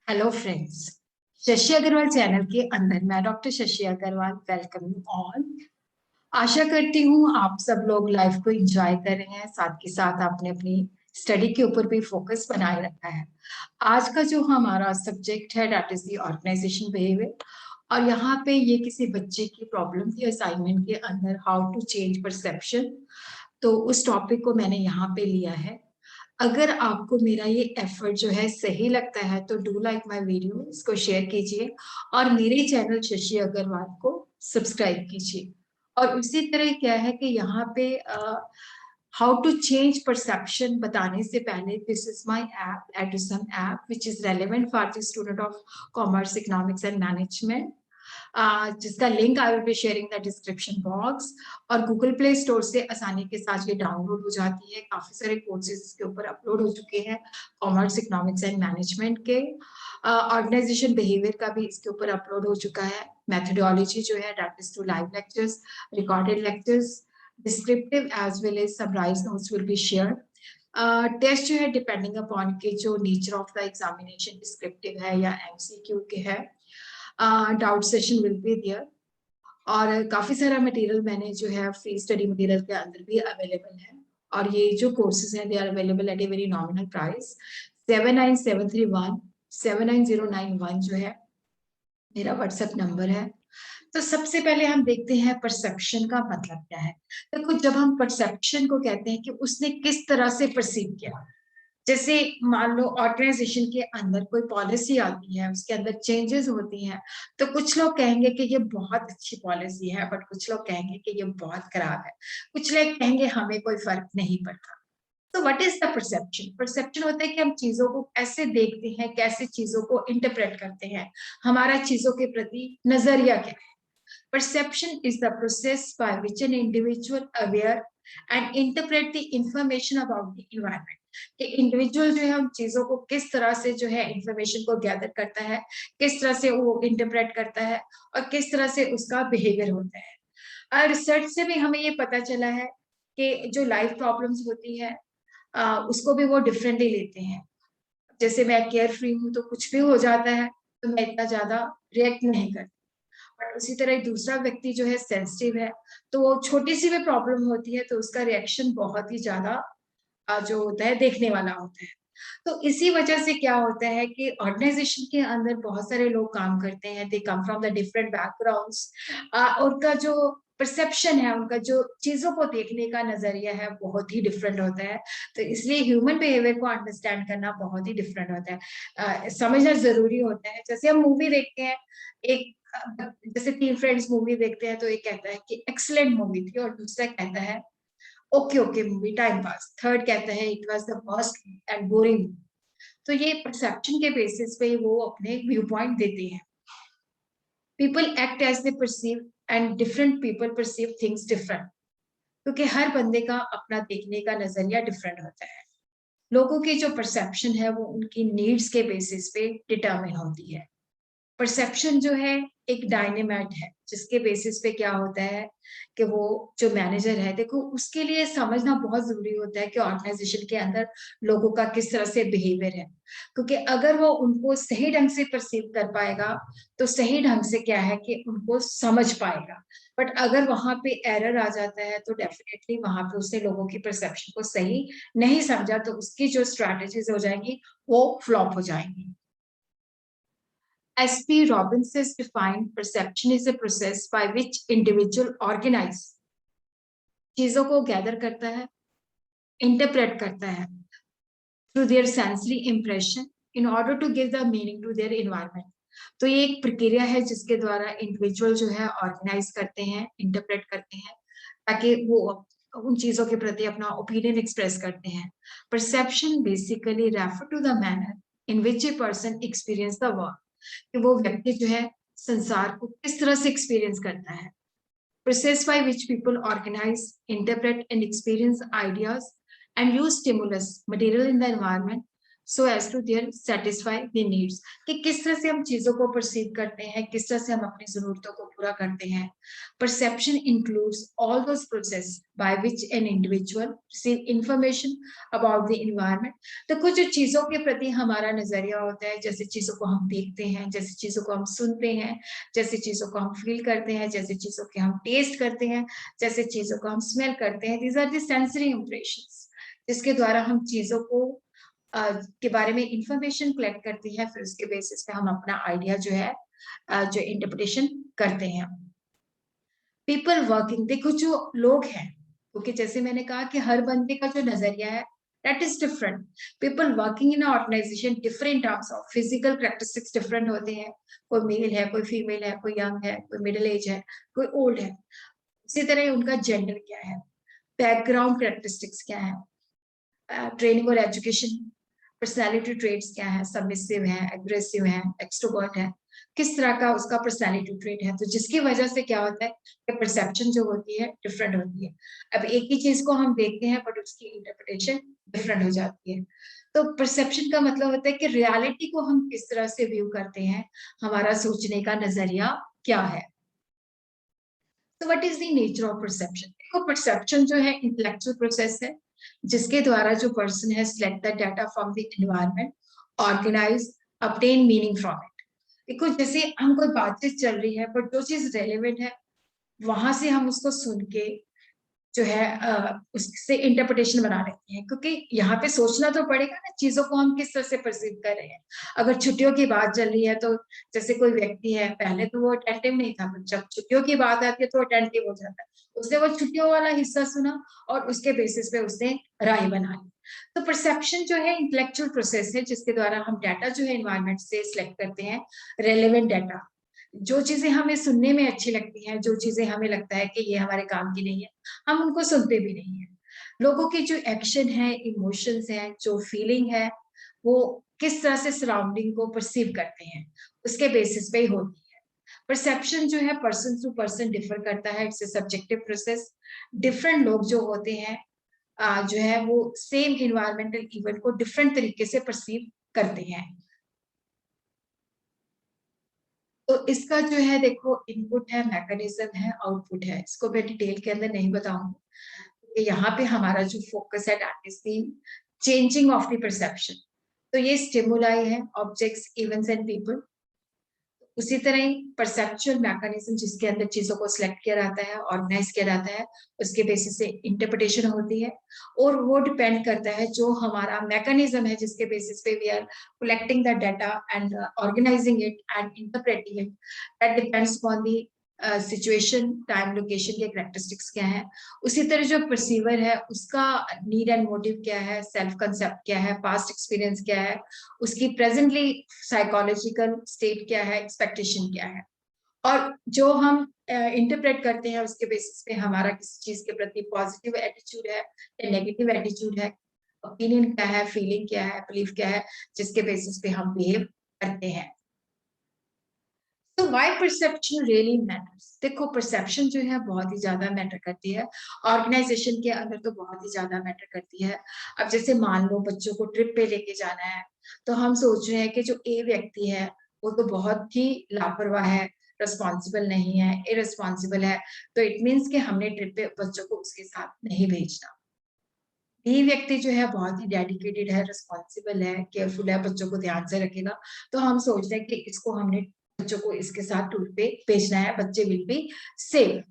Hello friends, Shashi Agarwal channel के अंदर मैं doctor Shashi Agarwal welcome you all. आशा करती हूँ आप सब लोग लाइफ को एंजॉय कर रहे हैं, साथ के साथ आपने अपनी स्टडी के ऊपर भी फोकस बनाए रखा है। आज का जो हमारा सब्जेक्ट है that is the organisation behaviour, और यहाँ पे ये किसी बच्चे की प्रॉब्लम थी असाइनमेंट के अंदर, हाउ टू चेंज परसेप्शन। तो उस टॉपिक को मैंने यहाँ पे लिया है। अगर आपको मेरा ये एफर्ट जो है सही लगता है तो डू लाइक माय वीडियो, इसको शेयर कीजिए और मेरे चैनल शशि अग्रवाल को सब्सक्राइब कीजिए। और उसी तरह क्या है कि यहाँ पे हाउ टू चेंज परसेप्शन बताने से पहले, this is my app Edusum app which is relevant for the student of commerce, economics and management, जिसका link I will be sharing the description box. और गूगल प्ले स्टोर से आसानी के साथ ये डाउनलोड हो जाती है। काफी सारे कोर्सेज इसके ऊपर अपलोड हो चुके हैं कॉमर्स, इकोनॉमिक्स एंड मैनेजमेंट के। ऑर्गेनाइजेशन बिहेवियर का भी इसके ऊपर अपलोड हो चुका है। मेथोडोलॉजी जो है that is to live lectures, recorded lectures, descriptive as well as summarise notes will be share. Test जो है डिपेंडिंग अपॉन के जो nature of the examination descriptive है या एमसीक्यू के है, doubt session will be there. और काफी सारा मटेरियल मैंने जो है फ्री स्टडी मटेरियल के अंदर भी अवेलेबल है। और ये जो कोर्सेज हैं they are available at a very nominal price. 7973179091 जो है मेरा व्हाट्सएप नंबर है। तो सबसे पहले हम देखते हैं परसेप्शन का मतलब क्या है। देखो, जब हम परसेप्शन को कहते हैं कि उसने किस तरह से परसीव किया, जैसे मान लो ऑर्गेनाइजेशन के अंदर कोई पॉलिसी आती है, उसके अंदर चेंजेस होती हैं, तो कुछ लोग कहेंगे कि ये बहुत अच्छी पॉलिसी है, बट कुछ लोग कहेंगे कि ये बहुत खराब है। कुछ लोग कहेंगे हमें कोई फर्क नहीं पड़ता। तो what is the perception? Perception होता है कि हम चीजों को कैसे देखते हैं, कैसे चीजों को इंटरप्रेट करते हैं, हमारा चीजों के प्रति नजरिया क्या है। Perception is the process by which an individual aware and interpret the information about the environment. कि इंडिविजुअल जो है हम चीजों को किस तरह से जो है इंफॉर्मेशन को गैदर करता है, किस तरह से वो इंटरप्रेट करता है और किस तरह से उसका बिहेवियर होता है। और रिसर्च से भी हमें ये पता चला है कि जो लाइफ प्रॉब्लम्स होती है उसको भी वो डिफरेंटली लेते हैं। जैसे मैं केयर फ्री हूँ तो कुछ भी हो जाता है तो मैं इतना ज्यादा रिएक्ट नहीं करती, और उसी तरह एक दूसरा व्यक्ति जो है सेंसिटिव है, तो वो छोटी सी भी प्रॉब्लम होती है तो उसका रिएक्शन बहुत ही ज्यादा जो होता है देखने वाला होता है। तो इसी वजह से क्या होता है कि ऑर्गेनाइजेशन के अंदर बहुत सारे लोग काम करते हैं, they come from the different backgrounds. उनका जो परसेप्शन है, उनका जो चीजों को देखने का नजरिया है बहुत ही डिफरेंट होता है। तो इसलिए ह्यूमन बिहेवियर को अंडरस्टैंड करना बहुत ही डिफरेंट होता है, समझना जरूरी होता है। जैसे हम मूवी देखते हैं, एक जैसे तीन फ्रेंड्स मूवी देखते हैं तो एक कहता है कि एक्सलेंट मूवी थी, और दूसरा कहता है okay okay movie, time pass, third कहता है it was the worst and boring. तो ये परसेप्शन के बेसिस पे वो अपने व्यू पॉइंट देते हैं। People act as they perceive and different people perceive things different, क्योंकि हर बंदे का अपना देखने का नजरिया डिफरेंट होता है। लोगों की जो परसेप्शन है वो उनकी नीड्स के बेसिस पे डिटरमिन होती है। परसेप्शन जो है एक डायनेमाइट है, जिसके बेसिस पे क्या होता है कि वो जो मैनेजर है, देखो उसके लिए समझना बहुत जरूरी होता है कि ऑर्गेनाइजेशन के अंदर लोगों का किस तरह से बिहेवियर है। क्योंकि अगर वो उनको सही ढंग से परसीव कर पाएगा तो सही ढंग से क्या है कि उनको समझ पाएगा। बट अगर वहां पे एरर आ जाता है तो डेफिनेटली वहां पे उसने लोगों की परसेप्शन को सही नहीं समझा, तो उसकी जो स्ट्रैटेजीज हो जाएंगी वो फ्लॉप हो जाएंगी। S.P. Robinson defined perception is a process by which individual organize चीजों को गैदर करता है, इंटरप्रेट करता है through their sensory impression in order to give the meaning to their environment। तो ये एक प्रक्रिया है जिसके द्वारा इंडिविजुअल जो है ऑर्गेनाइज करते हैं, इंटरप्रेट करते हैं, ताकि वो उन चीजों के प्रति अपना ओपिनियन एक्सप्रेस करते हैं। Perception basically refer to the manner in which a person experience the world, कि वो व्यक्ति जो है संसार को किस तरह से एक्सपीरियंस करता है। Process by which people organize, interpret and experience ideas and use stimulus material in the environment so as to their satisfy the needs, कि किस तरह से हम चीजों को परसीव करते हैं, किस तरह से हम अपनी जरूरतों को पूरा करते हैं। Perception includes all those process by which an individual receive information about the environment. तो कुछ जो चीजों के प्रति हमारा नजरिया होता है, जैसे चीजों को हम देखते हैं, जैसे चीजों को हम सुनते हैं, जैसे चीजों को हम फील करते हैं, जैसे चीजों के हम टेस्ट करते हैं, जैसे चीजों को हम स्मेल करते हैं, these are the sensory impressions, जिसके द्वारा हम चीजों को के बारे में इंफॉर्मेशन कलेक्ट करती है, फिर उसके बेसिस पे हम अपना आइडिया जो है जो इंटरप्रिटेशन करते हैं। पीपल वर्किंग, देखो जो लोग हैं, क्योंकि जैसे मैंने कहा कि हर बंदे का जो नजरिया है that is different. People working in an organization different terms of physical characteristics different होते हैं, कोई मेल है, कोई फीमेल है, कोई यंग है, कोई मिडिल एज है, कोई ओल्ड है। इसी तरह उनका जेंडर क्या है, बैकग्राउंड कैरेक्टरिस्टिक्स क्या है, ट्रेनिंग और एजुकेशन, पर्सनालिटी ट्रेट्स क्या है, सबमिसिव है, एग्रेसिव है, एक्सट्रोवर्ट है, किस तरह का उसका पर्सनालिटी ट्रेट है। तो जिसकी वजह से क्या होता है कि परसेप्शन जो होती है डिफरेंट होती है। अब एक ही चीज को हम देखते हैं बट उसकी इंटरप्रिटेशन डिफरेंट हो जाती है। तो परसेप्शन का मतलब होता है कि रियलिटी को हम किस तरह से व्यू करते हैं, हमारा सोचने का नजरिया क्या है। तो what is the nature of perception? देखो परसेप्शन जो है इंटेलेक्चुअल प्रोसेस है, जिसके द्वारा जो पर्सन है select the data from the environment, organise, obtain meaning from it. देखो जैसे हम कोई बातचीत चल रही है बट जो चीज रेलेवेंट है वहां से हम उसको सुन के जो है उससे इंटरप्रिटेशन बना लेते हैं, क्योंकि यहाँ पे सोचना तो पड़ेगा ना चीजों को हम किस तरह से परसीव कर रहे हैं। अगर छुट्टियों की बात चल रही है तो जैसे कोई व्यक्ति है, पहले तो वो अटेंटिव नहीं था, but जब छुट्टियों की बात आती है तो अटेंटिव हो जाता है। उसने वो छुट्टियों वाला हिस्सा सुना और उसके बेसिस पे उसने राय बना ली। तो परसेप्शन जो है इंटेलेक्चुअल प्रोसेस है, जिसके द्वारा हम डाटा जो है एनवायरमेंट से सिलेक्ट करते हैं, रेलेवेंट डाटा। जो चीजें हमें सुनने में अच्छी लगती हैं, जो चीजें हमें लगता है कि ये हमारे काम की नहीं है, हम उनको सुनते भी नहीं है। लोगों की जो एक्शन है, इमोशंस है, जो फीलिंग है, वो किस तरह से सराउंडिंग को परसीव करते हैं, उसके बेसिस पे ही होती है। परसेप्शन जो है पर्सन टू पर्सन डिफर करता है, it's a subjective process. Different लोग जो होते हैं जो है वो सेम इन्वायरमेंटल इवेंट को डिफरेंट तरीके से परसीव करते हैं। तो इसका जो है देखो इनपुट है, मैकेनिज्म है, आउटपुट है। इसको मैं डिटेल के अंदर नहीं बताऊंगी, यहाँ पे हमारा जो फोकस है that is the changing of the perception. तो ये स्टिमुलाई है, ऑब्जेक्ट्स, इवेंट्स एंड पीपल। उसी तरह ही परसेप्चुअल मैकेनिज्म, जिसके अंदर चीजों को सिलेक्ट किया जाता है, ऑर्गेनाइज किया जाता है, उसके बेसिस से इंटरप्रिटेशन होती है। और वो डिपेंड करता है जो हमारा मैकेनिज्म है, जिसके बेसिस पे we are collecting the data and organising it and interpreting it, that depends upon the situation, time, location के कैरेक्टरिस्टिक्स क्या है। उसी तरह जो परसीवर है उसका नीड एंड मोटिव क्या है, सेल्फ कंसेप्ट क्या है, पास्ट एक्सपीरियंस क्या है, उसकी प्रेजेंटली साइकोलॉजिकल स्टेट क्या है, एक्सपेक्टेशन क्या है। और जो हम इंटरप्रेट करते हैं उसके बेसिस पे हमारा किसी चीज के प्रति पॉजिटिव एटीट्यूड है या नेगेटिव एटीट्यूड है, ओपिनियन क्या है, फीलिंग क्या है, बिलीफ क्या है, जिसके बेसिस पे हम बिहेव करते हैं। तो वाई परसेप्शन रियली मैटर्स? देखो परसेप्शन जो है बहुत ही ज्यादा मैटर करती है, ऑर्गेनाइजेशन के अंदर तो बहुत ही ज्यादा मैटर करती है। अब जैसे मान लो बच्चों को ट्रिप पे लेके जाना है, तो हम सोच रहे हैं कि जो ए व्यक्ति है वो तो बहुत ही लापरवाह है, रिस्पॉन्सिबल नहीं है, इररिस्पॉन्सिबल है, तो इट मीन्स कि हमने ट्रिप पे बच्चों को उसके साथ नहीं भेजना। ये व्यक्ति जो है बहुत ही डेडिकेटेड है, रिस्पॉन्सिबल है, केयरफुल है, बच्चों को ध्यान से रखेगा, तो हम सोचते हैं कि इसको हमने बच्चों को इसके साथ टूर पे भेजना है, बच्चे विल बी सेफ।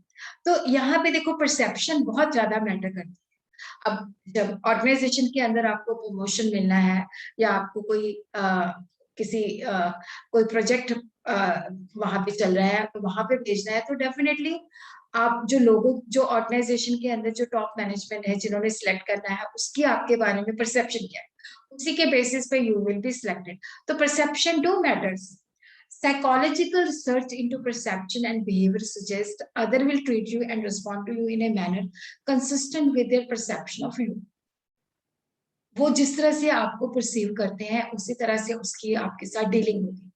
तो यहाँ पे देखो परसेप्शन बहुत ज्यादा मैटर करती है। अब जब ऑर्गेनाइजेशन के अंदर आपको प्रमोशन मिलना है या आपको कोई किसी कोई प्रोजेक्ट वहां पे चल रहा है तो वहां पे भेजना है, तो डेफिनेटली आप जो लोगों, जो ऑर्गेनाइजेशन के अंदर जो टॉप मैनेजमेंट है जिन्होंने सिलेक्ट करना है, उसकी आपके बारे में परसेप्शन क्या है, उसी के बेसिस पे यू विल बी सिलेक्टेड। तो perception do matters. Psychological research into perception and behavior suggests other will treat you and respond to you in a manner consistent with their perception of you. वो जिस तरह से आपको perceive करते हैं उसी तरह से उसकी आपके साथ डीलिंग होती है।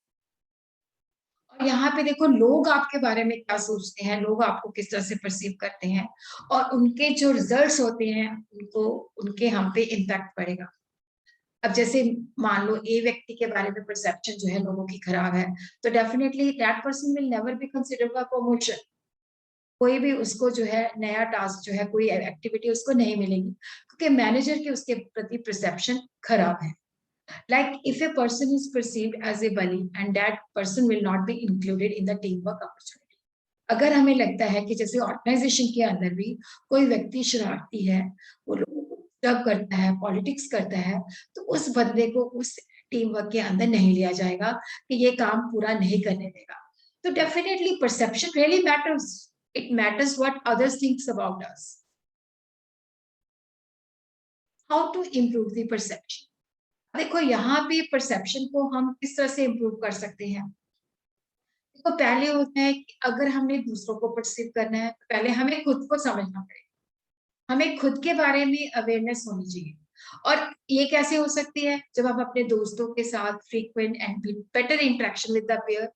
और यहाँ पे देखो लोग आपके बारे में क्या सोचते हैं, लोग आपको किस तरह से परसीव करते हैं, और उनके जो रिजल्ट्स होते हैं उनको, उनके हम पे इम्पैक्ट पड़ेगा। अब जैसे मान लो ए व्यक्ति के बारे में परसेप्शन जो है लोगों की खराब है, तो definitely that person will never be consider for promotion. कोई भी उसको जो है नया टास्क जो है, कोई एक्टिविटी उसको नहीं मिलेगी, क्योंकि मैनेजर की उसके प्रति परसेप्शन खराब है। Like if a person is perceived as a bully and that person will not be included in the teamwork opportunity. अगर हमें लगता है कि जैसे ऑर्गेनाइजेशन के अंदर भी कोई व्यक्ति शरारती है, वो लोगों को डिस्टर्ब करता है, पॉलिटिक्स करता है, तो उस बंदे को उस टीम वर्क के अंदर नहीं लिया जाएगा कि ये काम पूरा नहीं करने देगा। तो definitely perception really matters. It matters what others thinks about us. How to improve the perception. देखो यहाँ पे परसेप्शन को हम किस तरह से इम्प्रूव कर सकते हैं। तो पहले होता है कि अगर हमने दूसरों को परसीव करना है, तो पहले हमें खुद को समझना पड़ेगा। हमें खुद के बारे में अवेयरनेस होनी चाहिए। और ये कैसे हो सकती है, जब हम अपने दोस्तों के साथ frequent and better interaction with the pair,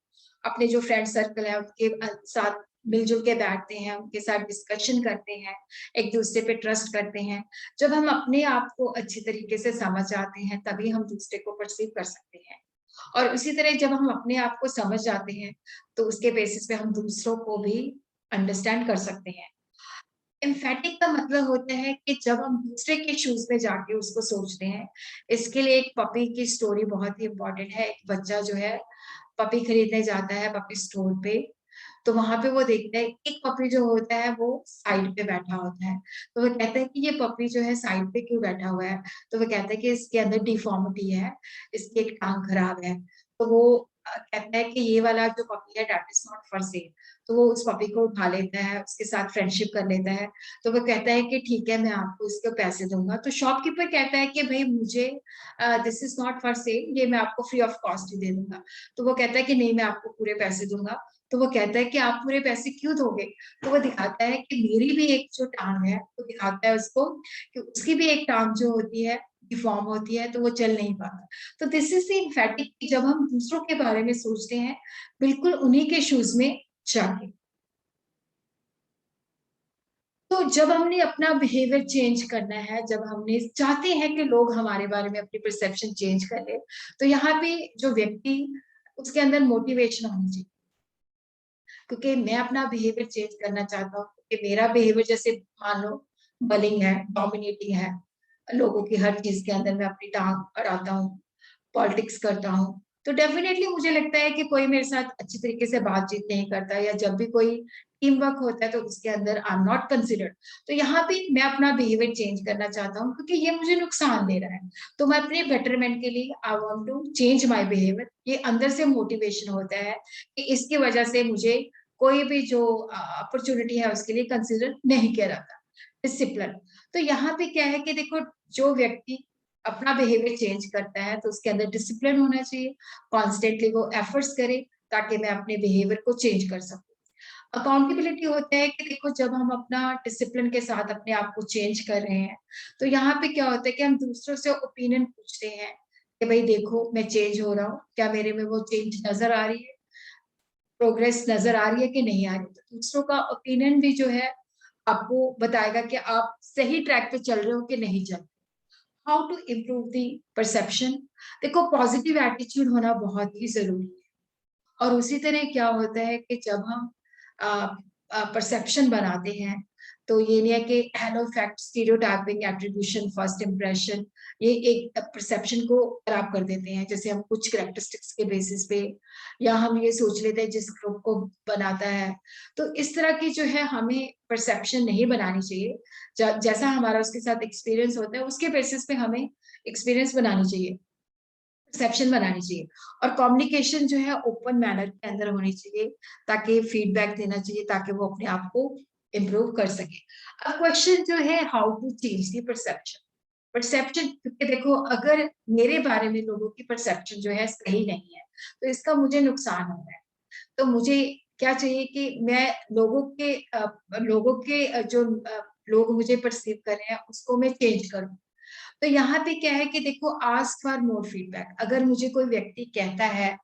अपने जो फ्रेंड सर्कल है उनके साथ मिलजुल के बैठते हैं, उनके साथ डिस्कशन करते हैं, एक दूसरे पे ट्रस्ट करते हैं। जब हम अपने आप को अच्छी तरीके से समझ आते हैं, तभी हम दूसरे को परसीव कर सकते हैं। और उसी तरह जब हम अपने आप को समझ जाते हैं, तो उसके बेसिस पे हम दूसरों को भी अंडरस्टैंड कर सकते हैं। एम्फैटिक का मतलब होता है कि जब हम दूसरे के शूज में जाके उसको सोचते हैं। इसके लिए एक पपी की स्टोरी बहुत ही इंपॉर्टेंट है। एक बच्चा जो है पपी खरीदने जाता है पपी स्टोर पे, तो वहां पे वो देखता है एक पपी जो होता है वो साइड पे बैठा होता है। तो वो कहता है कि ये पपी जो है साइड पे क्यों बैठा हुआ है। तो वो कहता है कि इसके अंदर डिफॉर्मिटी है, इसकी एक टांग खराब है। तो वो कहता है कि ये वाला जो पपी है that is not for sale. तो वो उस पपी को उठा लेता है, उसके साथ फ्रेंडशिप कर लेता है। तो वो कहता है कि ठीक है मैं आपको इसके पैसे दूंगा। तो शॉपकीपर कहता है कि भाई मुझे this is not for sale, ये मैं आपको फ्री ऑफ कॉस्ट ही दे दूंगा। तो वो कहता है कि नहीं मैं आपको पूरे पैसे दूंगा। तो वो कहता है कि आप पूरे पैसे क्यों दोगे। तो वो दिखाता है कि मेरी भी एक जो टांग है, वो दिखाता है उसको कि उसकी भी एक टांग जो होती है डिफॉर्म होती है, तो वो चल नहीं पाता। तो दिस इज द इम्फैटिक, जब हम दूसरों के बारे में सोचते हैं बिल्कुल उन्हीं के शूज में जाके, तो जब हमने अपना बिहेवियर चेंज करना है, जब हमने चाहते हैं कि लोग हमारे बारे में अपनी परसेप्शन चेंज कर ले, तो यहाँ पे जो व्यक्ति उसके अंदर मोटिवेशन होनी चाहिए। क्योंकि मैं अपना बिहेवियर चेंज करना चाहता हूँ कि मेरा बिहेवियर जैसे मान लो बलिंग है, डोमिनेटिंग है, लोगों की हर चीज के अंदर मैं अपनी टांग अड़ाता हूँ, पॉलिटिक्स करता हूँ, तो डेफिनेटली मुझे लगता है कि कोई मेरे साथ अच्छी तरीके से बातचीत नहीं करता, या जब भी कोई टीम वर्क होता है तो उसके अंदर आई एम नॉट कंसिडर्ड। तो यहाँ पे मैं अपना बिहेवियर चेंज करना चाहता हूँ, क्योंकि ये मुझे नुकसान दे रहा है। तो मैं अपने बेटरमेंट के लिए I want to change my behaviour. ये अंदर से मोटिवेशन होता है कि इसकी वजह से मुझे कोई भी जो अपॉर्चुनिटी है उसके लिए कंसिडर नहीं किया जाता। डिसिप्लिन, तो यहाँ पे क्या है कि देखो, जो व्यक्ति अपना बिहेवियर चेंज करता है तो उसके अंदर डिसिप्लिन होना चाहिए। कॉन्स्टेंटली वो एफर्ट्स करे ताकि मैं अपने बिहेवियर को चेंज कर सकूं। अकाउंटेबिलिटी होता है कि देखो, जब हम अपना डिसिप्लिन के साथ अपने आप को चेंज कर रहे हैं, तो यहाँ पे क्या होता है कि हम दूसरों से ओपिनियन पूछते हैं कि भाई देखो मैं चेंज हो रहा हूँ, क्या मेरे में वो चेंज नजर आ रही है, प्रोग्रेस नजर आ रही है कि नहीं आ रही। तो दूसरों का ओपिनियन भी जो है आपको बताएगा कि आप सही ट्रैक पे चल रहे हो कि नहीं चल रहे। How to improve the perception. देखो, पॉजिटिव एटीट्यूड होना बहुत ही जरूरी है। और उसी तरह क्या होता है कि जब हम परसेप्शन बनाते हैं, तो ये नहीं है कि hello fact stereotyping attribution first impression, ये एक परसेप्शन को खराब कर देते हैं। जैसे हम कुछ करेक्टरिस्टिक्स के बेसिस पे, या हम ये सोच लेते हैं जिस ग्रुप को बनाता है। तो इस तरह की जो है हमें परसेप्शन नहीं बनानी चाहिए। जैसा हमारा उसके साथ एक्सपीरियंस होता है उसके बेसिस पे हमें एक्सपीरियंस बनानी चाहिए, परसेप्शन बनानी चाहिए। और कम्युनिकेशन जो है ओपन मैनर के अंदर होनी चाहिए, ताकि फीडबैक देना चाहिए, ताकि वो अपने आप को इम्प्रूव कर सके। अब क्वेश्चन जो है, how to change the perception. Perception, क्योंकि देखो अगर मेरे बारे में लोगों की परसेप्शन जो है सही नहीं है, तो इसका मुझे नुकसान हो रहा है। तो मुझे क्या चाहिए कि मैं लोगों के जो लोग मुझे परसीव कर रहे हैं उसको मैं चेंज करूं। तो यहाँ पे क्या है कि देखो, आस्क फॉर मोर फीडबैक। अगर मुझे कोई व्यक्ति कहता है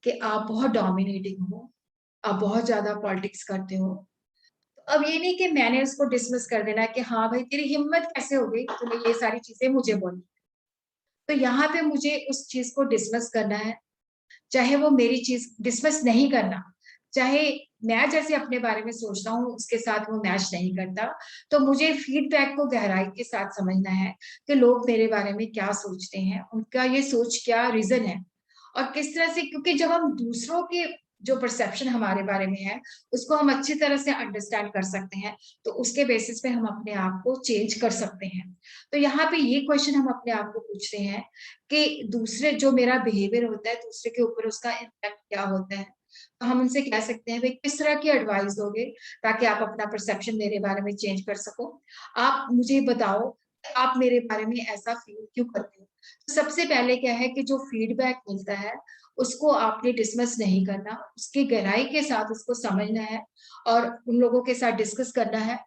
कि आप बहुत डोमिनेटिंग हो, आप बहुत ज्यादा पॉलिटिक्स करते हो, तो अब ये नहीं कि मैंने उसको डिसमिस कर देना है कि हाँ भाई तेरी हिम्मत कैसे हो गई तूने ये सारी चीजें मुझे बोली। तो यहाँ पे मुझे उस चीज को डिसमिस करना है, चाहे वो मेरी चीज डिसमिस नहीं करना, चाहे मैं जैसे अपने बारे में सोचता हूँ उसके साथ वो मैच नहीं करता, तो मुझे फीडबैक को गहराई के साथ समझना है कि लोग मेरे बारे में क्या सोचते हैं, उनका ये सोच क्या रीजन है और किस तरह से, क्योंकि जब हम दूसरों के जो परसेप्शन हमारे बारे में है उसको हम अच्छी तरह से अंडरस्टैंड कर सकते हैं, तो उसके बेसिस पे हम अपने आप को चेंज कर सकते हैं। तो यहाँ पे ये क्वेश्चन हम अपने आप को पूछते हैं कि दूसरे जो मेरा बिहेवियर होता है दूसरे के ऊपर उसका इम्पैक्ट क्या होता है। तो हम उनसे कह सकते हैं भाई किस तरह की एडवाइस दोगे ताकि आप अपना परसेप्शन मेरे बारे में चेंज कर सको। आप मुझे बताओ कि आप मेरे बारे में ऐसा फील क्यों करते हो। तो सबसे पहले क्या है कि जो फीडबैक मिलता है उसको आपने डिसमिस नहीं करना, उसकी गहराई के साथ उसको समझना है और उन लोगों के साथ डिस्कस करना है।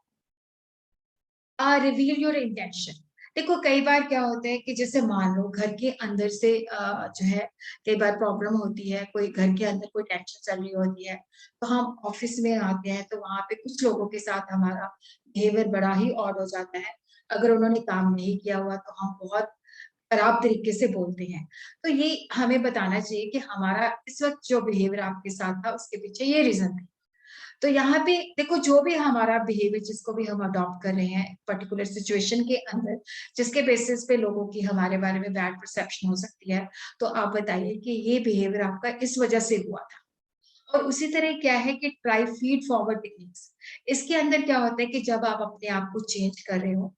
Reveal your intention. देखो कई बार क्या होता है कि जैसे मान लो घर के अंदर से जो है कई बार प्रॉब्लम होती है, कोई घर के अंदर कोई टेंशन चल रही होती है, तो हम ऑफिस में आते हैं तो वहां पे कुछ लोगों के साथ हमारा बिहेवियर बड़ा ही ऑड हो जाता है। अगर उन्होंने काम नहीं किया हुआ तो हम बहुत खराब तरीके से बोलते हैं। तो ये हमें बताना चाहिए कि हमारा इस वक्त जो बिहेवियर आपके साथ था उसके पीछे ये रीजन है। तो यहाँ पे देखो जो भी हमारा बिहेवियर जिसको भी हम अडॉप्ट कर रहे हैं पर्टिकुलर सिचुएशन के अंदर, जिसके बेसिस पे लोगों की हमारे बारे में बैड परसेप्शन हो सकती है, तो आप बताइए कि ये बिहेवियर आपका इस वजह से हुआ था। और उसी तरह क्या है कि ट्राई फीड फॉरवर्ड टेक्निक्स, इसके अंदर क्या होता है कि जब आप अपने आप को चेंज कर रहे हो,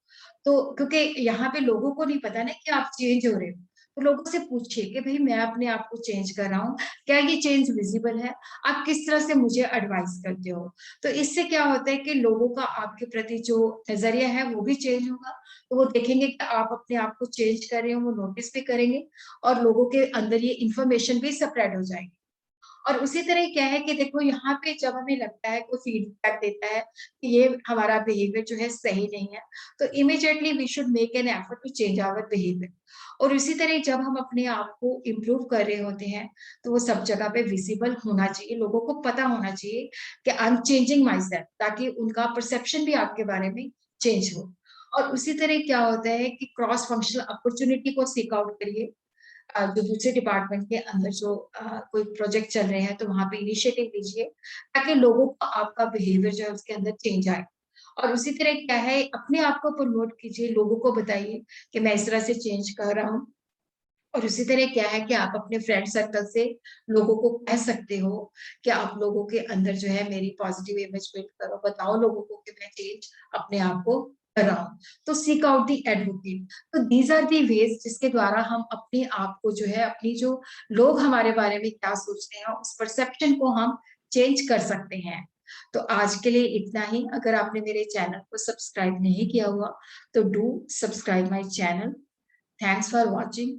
तो क्योंकि यहाँ पे लोगों को नहीं पता ना कि आप चेंज हो रहे हो, तो लोगों से पूछिए कि भाई मैं अपने आप को चेंज कर रहा हूँ, क्या ये चेंज विजिबल है, आप किस तरह से मुझे एडवाइस करते हो। तो इससे क्या होता है कि लोगों का आपके प्रति जो नजरिया है वो भी चेंज होगा, तो वो देखेंगे कि आप अपने आप को चेंज कर रहे हो, वो नोटिस भी करेंगे और लोगों के अंदर ये इन्फॉर्मेशन भी स्प्रेड हो जाएगी। और उसी तरह क्या है कि देखो यहाँ पे जब हमें लगता है कोई फीडबैक देता है कि ये हमारा बिहेवियर जो है सही नहीं है, तो immediately we should make an effort to change our behaviour. और इसी तरह जब हम अपने आप को इम्प्रूव कर रहे होते हैं तो वो सब जगह पे विजिबल होना चाहिए, लोगों को पता होना चाहिए कि I am changing my self, ताकि उनका परसेप्शन भी आपके बारे में चेंज हो। और उसी तरह क्या होता है कि क्रॉस फंक्शनल अपॉर्चुनिटी को सीक आउट करिए। जो दूसरे डिपार्टमेंट के अंदर जो कोई प्रोजेक्ट चल रहे हैं तो वहां पे इनिशिएटिव लीजिए ताकि लोगों को आपका बिहेवियर जो है उसके अंदर चेंज आए। और उसी तरह क्या है अपने आप को प्रमोट कीजिए, लोगों को बताइए कि मैं इस तरह से चेंज कर रहा हूँ। और उसी तरह क्या है कि आप अपने फ्रेंड सर्कल से लोगों को कह सकते हो कि आप लोगों के अंदर जो है मेरी पॉजिटिव इमेज बिल्ड करो, बताओ लोगों को कि मैं चेंज अपने आप को कर रहा हूँ। तो सीक आउट दी एडवोकेट। तो दीज आर दी वेज जिसके द्वारा हम अपने आप को जो है अपनी जो लोग हमारे बारे में क्या सोचते हैं उस परसेप्शन को हम चेंज कर सकते हैं। तो आज के लिए इतना ही। अगर आपने मेरे चैनल को सब्सक्राइब नहीं किया हुआ तो do subscribe my channel. Thanks for watching.